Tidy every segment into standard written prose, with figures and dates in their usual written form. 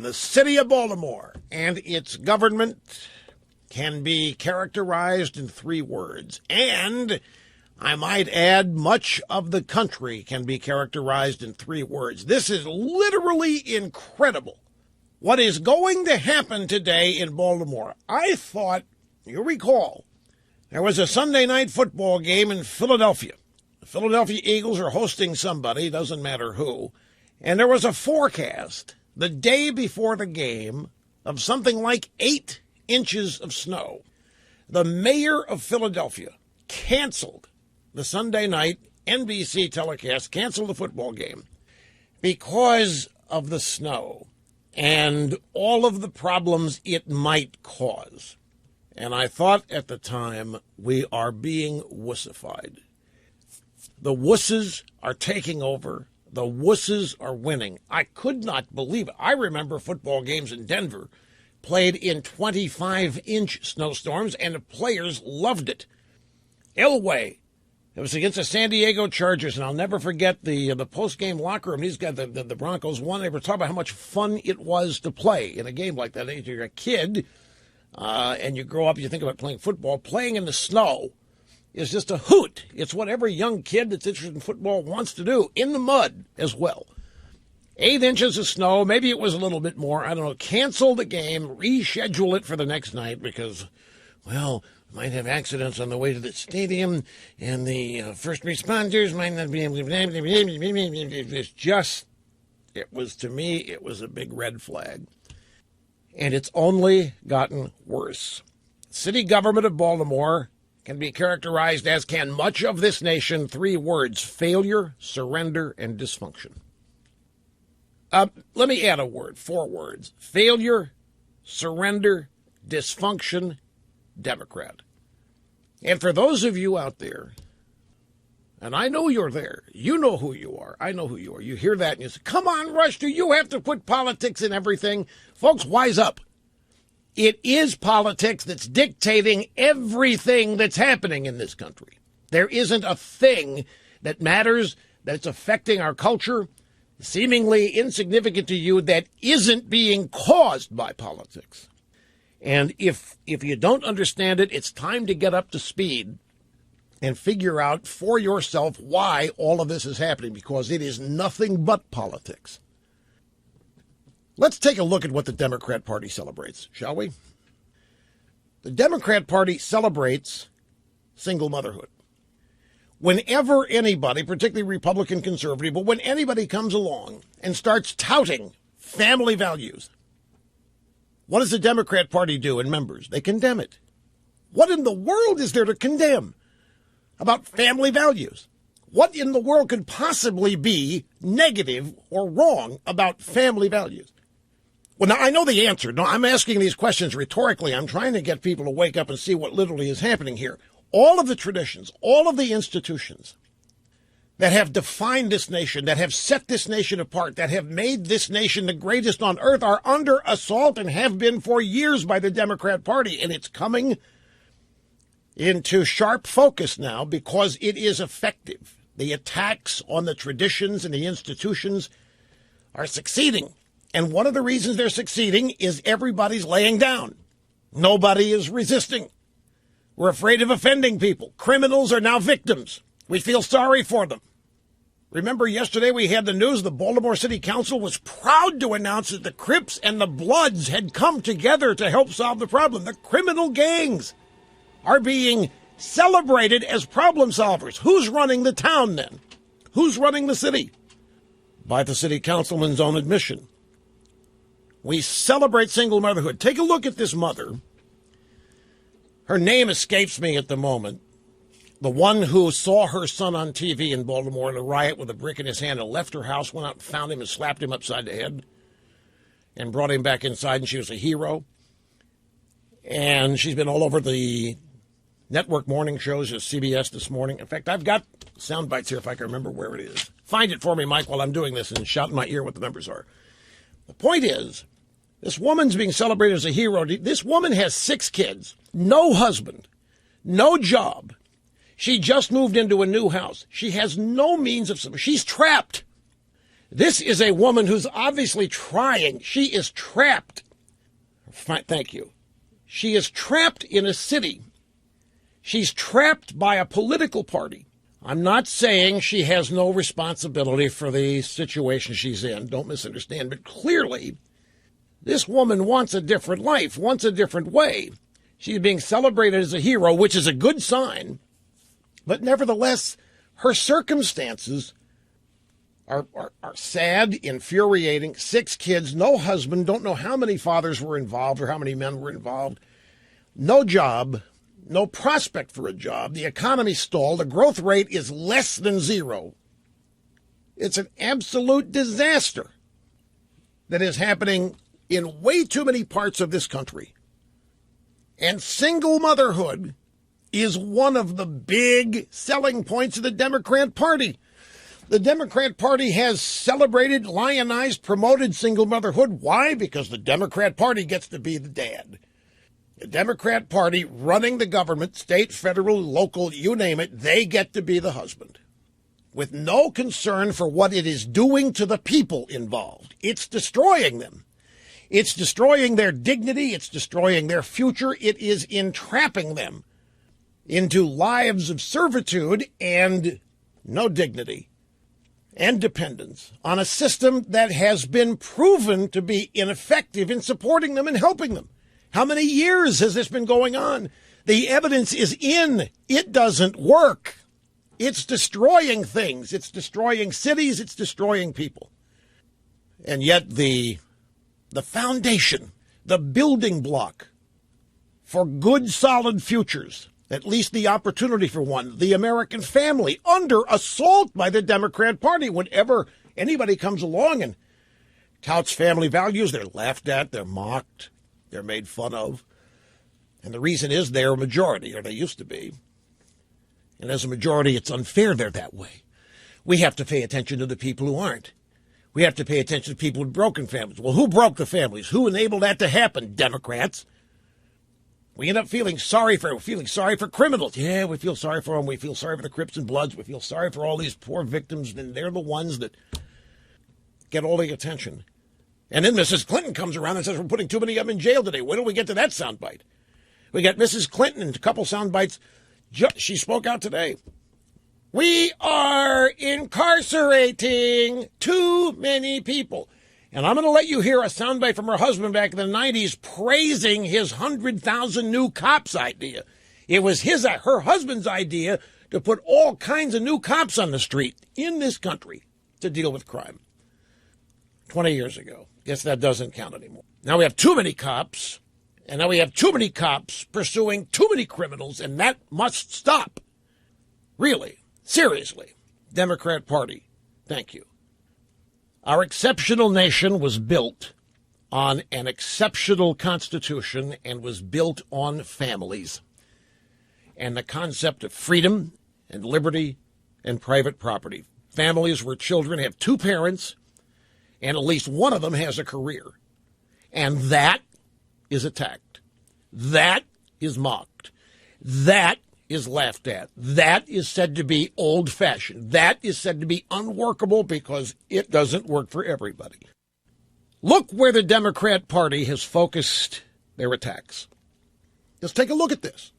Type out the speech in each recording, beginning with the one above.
The city of Baltimore and its government can be characterized in 3 words. And I might add, much of the country can be characterized in 3 words. This is literally incredible. What is going to happen today in Baltimore? I thought, you recall, there was a Sunday night football game in Philadelphia. The Philadelphia Eagles are hosting somebody, doesn't matter who, and there was a forecast the day before the game of something like 8 inches of snow. The mayor of Philadelphia canceled the Sunday night NBC telecast, canceled the football game because of the snow and all of the problems it might cause. And I thought at the time, we are being wussified. The wusses are taking over. The wusses are winning. I could not believe it. I remember football games in Denver played in 25-inch snowstorms, and the players loved it. Elway, it was against the San Diego Chargers, and I'll never forget the post-game locker room. These guys, the Broncos won. They were talking about how much fun it was to play in a game like that. You're a kid, and you grow up, you think about playing football. Playing in the snow is just a hoot. It's what every young kid that's interested in football wants to do, in the mud as well. 8 inches of snow, maybe it was a little bit more, I don't know. Cancel the game, reschedule it for the next night because, well, might have accidents on the way to the stadium, and the first responders might not be able to... To me, it was a big red flag. And it's only gotten worse. City government of Baltimore can be characterized, as can much of this nation, 3 words: failure, surrender, and dysfunction. Let me add a word, 4 words: failure, surrender, dysfunction, Democrat. And for those of you out there, and I know you're there, you know who you are, I know who you are, you hear that and you say, come on, Rush, do you have to put politics in everything? Folks, wise up. It is politics that's dictating everything that's happening in this country. There isn't a thing that matters, that's affecting our culture, seemingly insignificant to you, that isn't being caused by politics. And if you don't understand it, it's time to get up to speed and figure out for yourself why all of this is happening, because it is nothing but politics. Let's take a look at what the Democrat Party celebrates, shall we? The Democrat Party celebrates single motherhood. Whenever anybody, particularly Republican conservative, but when anybody comes along and starts touting family values, what does the Democrat Party do and members? They condemn it. What in the world is there to condemn about family values? What in the world could possibly be negative or wrong about family values? Well, now, I know the answer. No, I'm asking these questions rhetorically. I'm trying to get people to wake up and see what literally is happening here. All of the traditions, all of the institutions that have defined this nation, that have set this nation apart, that have made this nation the greatest on earth, are under assault and have been for years by the Democrat Party. And it's coming into sharp focus now because it is effective. The attacks on the traditions and the institutions are succeeding. And one of the reasons they're succeeding is everybody's laying down. Nobody is resisting. We're afraid of offending people. Criminals are now victims. We feel sorry for them. Remember yesterday we had the news the Baltimore City Council was proud to announce that the Crips and the Bloods had come together to help solve the problem. The criminal gangs are being celebrated as problem solvers. Who's running the town then? Who's running the city? By the city councilman's own admission. We celebrate single motherhood. Take a look at this mother. Her name escapes me at the moment. The one who saw her son on TV in Baltimore in a riot with a brick in his hand and left her house, went out and found him and slapped him upside the head and brought him back inside, and she was a hero. And she's been all over the network morning shows at CBS this morning. In fact, I've got sound bites here if I can remember where it is. Find it for me, Mike, while I'm doing this, and shout in my ear what the numbers are. The point is, this woman's being celebrated as a hero. This woman has 6 kids, no husband, no job. She just moved into a new house. She has no means of... She's trapped. This is a woman who's obviously trying. She is trapped. Thank you. She is trapped in a city. She's trapped by a political party. I'm not saying she has no responsibility for the situation she's in. Don't misunderstand. But clearly, this woman wants a different life, wants a different way. She's being celebrated as a hero, which is a good sign. But nevertheless, her circumstances are sad, infuriating. 6 kids, no husband, don't know how many fathers were involved or how many men were involved. No job, no prospect for a job. The economy stalled. The growth rate is less than 0. It's an absolute disaster that is happening in way too many parts of this country. And single motherhood is one of the big selling points of the Democrat Party. The Democrat Party has celebrated, lionized, promoted single motherhood. Why? Because the Democrat Party gets to be the dad. The Democrat Party running the government, state, federal, local, you name it, they get to be the husband. With no concern for what it is doing to the people involved. It's destroying them. It's destroying their dignity. It's destroying their future. It is entrapping them into lives of servitude and no dignity and dependence on a system that has been proven to be ineffective in supporting them and helping them. How many years has this been going on? The evidence is in. It doesn't work. It's destroying things. It's destroying cities. It's destroying people. And yet the foundation, the building block for good, solid futures, at least the opportunity for one, the American family, under assault by the Democrat Party. Whenever anybody comes along and touts family values, they're laughed at, they're mocked, they're made fun of. And the reason is they're a majority, or they used to be. And as a majority, it's unfair they're that way. We have to pay attention to the people who aren't. We have to pay attention to people with broken families. Well, who broke the families? Who enabled that to happen? Democrats. We end up feeling sorry for criminals. Yeah, we feel sorry for them. We feel sorry for the Crips and Bloods. We feel sorry for all these poor victims, and they're the ones that get all the attention. And then Mrs. Clinton comes around and says, we're putting too many of them in jail today. When do we get to that soundbite? We got Mrs. Clinton and a couple soundbites. She spoke out today. We are incarcerating too many people. And I'm going to let you hear a soundbite from her husband back in the 90s praising his 100,000 new cops idea. It was her husband's idea to put all kinds of new cops on the street in this country to deal with crime. 20 years ago. Guess that doesn't count anymore. Now we have too many cops, and now we have too many cops pursuing too many criminals, and that must stop. Really, seriously, Democrat Party, thank you. Our exceptional nation was built on an exceptional Constitution and was built on families and the concept of freedom and liberty and private property. Families where children have 2 parents and at least one of them has a career. And that is attacked. That is mocked. That is laughed at. That is said to be old-fashioned. That is said to be unworkable because it doesn't work for everybody. Look where the Democrat Party has focused their attacks. Let's take a look at this.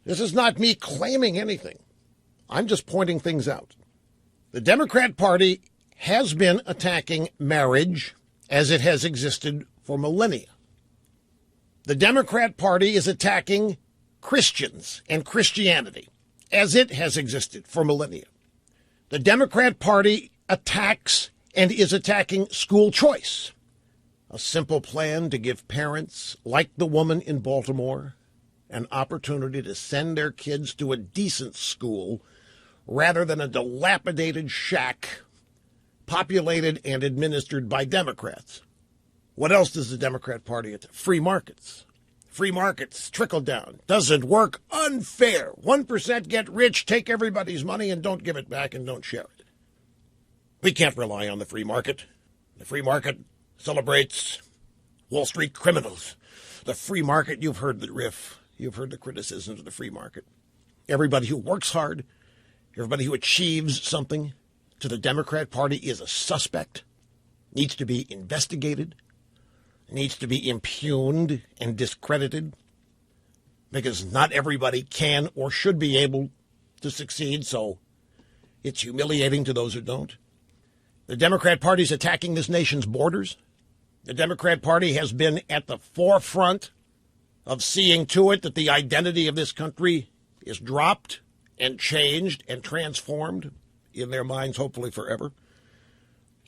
This is not me claiming anything. I'm just pointing things out. The Democrat Party has been attacking marriage as it has existed for millennia. The Democrat Party is attacking Christians and Christianity as it has existed for millennia. The Democrat Party attacks and is attacking school choice, a simple plan to give parents, like the woman in Baltimore, an opportunity to send their kids to a decent school rather than a dilapidated shack populated and administered by Democrats. What else does the Democrat Party attack? Free markets. Free markets, trickle down. Doesn't work. Unfair. 1% get rich, take everybody's money, and don't give it back and don't share it. We can't rely on the free market. The free market celebrates Wall Street criminals. The free market, you've heard the riff. You've heard the criticisms of the free market. Everybody who works hard, everybody who achieves something to the Democrat Party is a suspect. needs to be investigated, needs to be impugned and discredited, because not everybody can or should be able to succeed, so it's humiliating to those who don't. The Democrat Party is attacking this nation's borders. The Democrat Party has been at the forefront of seeing to it that the identity of this country is dropped and changed and transformed in their minds, hopefully forever.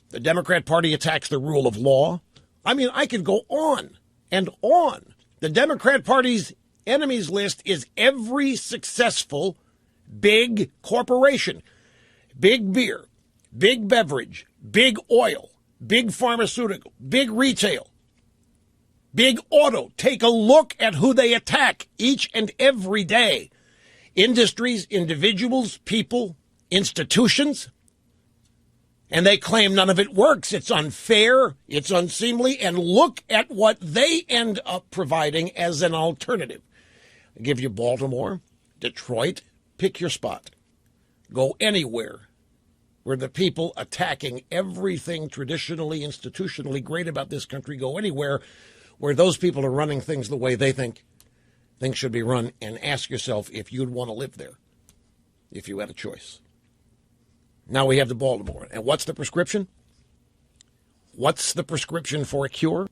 The Democrat Party attacks the rule of law. I mean, I could go on and on. The Democrat Party's enemies list is every successful big corporation, big beer, big beverage, big oil, big pharmaceutical, big retail, big auto. Take a look at who they attack each and every day. Industries, individuals, people, institutions. And they claim none of it works. It's unfair. It's unseemly. And look at what they end up providing as an alternative. I give you Baltimore, Detroit, pick your spot. Go anywhere where the people attacking everything traditionally, institutionally great about this country, go anywhere where those people are running things the way they think things should be run, and ask yourself if you'd want to live there, if you had a choice. Now we have the Baltimore. And what's the prescription? What's the prescription for a cure?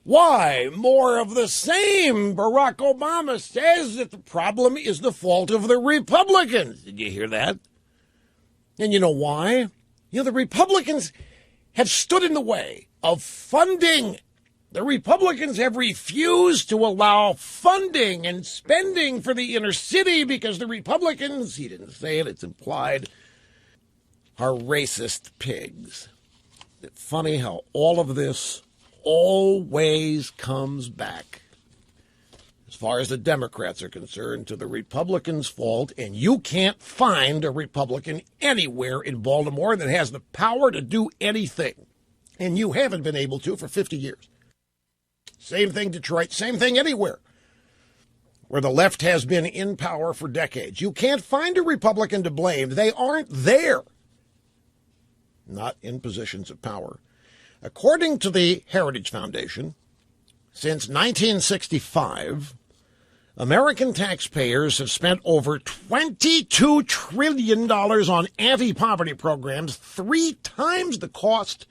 Why, more of the same. Barack Obama says that the problem is the fault of the Republicans. Did you hear that? And you know why? You know, the Republicans have stood in the way of funding. The Republicans have refused to allow funding and spending for the inner city because the Republicans, he didn't say it, it's implied, are racist pigs. It's funny how all of this always comes back, as far as the Democrats are concerned, to the Republicans' fault, and you can't find a Republican anywhere in Baltimore that has the power to do anything, and you haven't been able to for 50 years. Same thing Detroit, same thing anywhere where the left has been in power for decades. You can't find a Republican to blame. They aren't there, not in positions of power. According to the Heritage Foundation, since 1965, American taxpayers have spent over $22 trillion on anti-poverty programs, 3 times the cost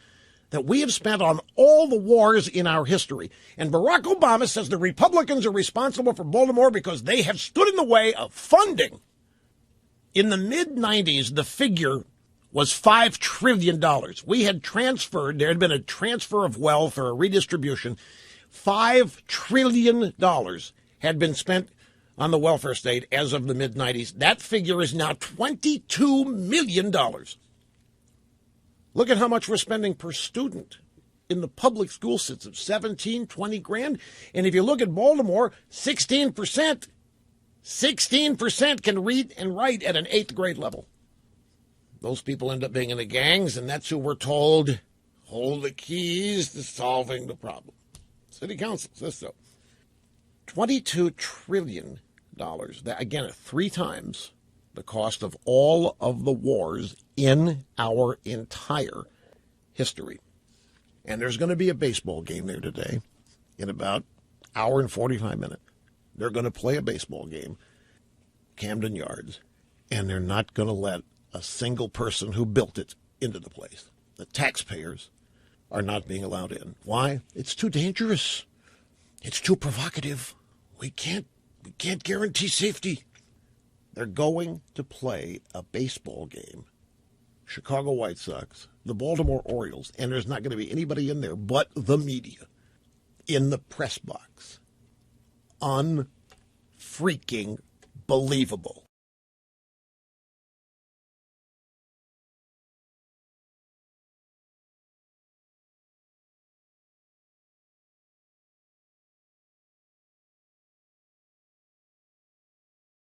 that we have spent on all the wars in our history. And Barack Obama says the Republicans are responsible for Baltimore because they have stood in the way of funding. In the mid-90s, the figure was $5 trillion. We had transferred, there had been a transfer of wealth or a redistribution. $5 trillion had been spent on the welfare state as of the mid-90s. That figure is now $22 million. Look at how much we're spending per student in the public school system, 17, 20 grand. And if you look at Baltimore, 16%. 16% can read and write at an 8th grade level. Those people end up being in the gangs, and that's who we're told hold the keys to solving the problem. City Council says so. $22 trillion. That, again, 3 times the cost of all of the wars in our entire history. And there's going to be a baseball game there today in about an hour and 45 minutes. They're going to play a baseball game, Camden Yards, and they're not going to let a single person who built it into the place. The taxpayers are not being allowed in. Why? It's too dangerous. It's too provocative. We can't guarantee safety. They're going to play a baseball game. Chicago White Sox, the Baltimore Orioles, and there's not going to be anybody in there but the media in the press box. Unfreaking believable.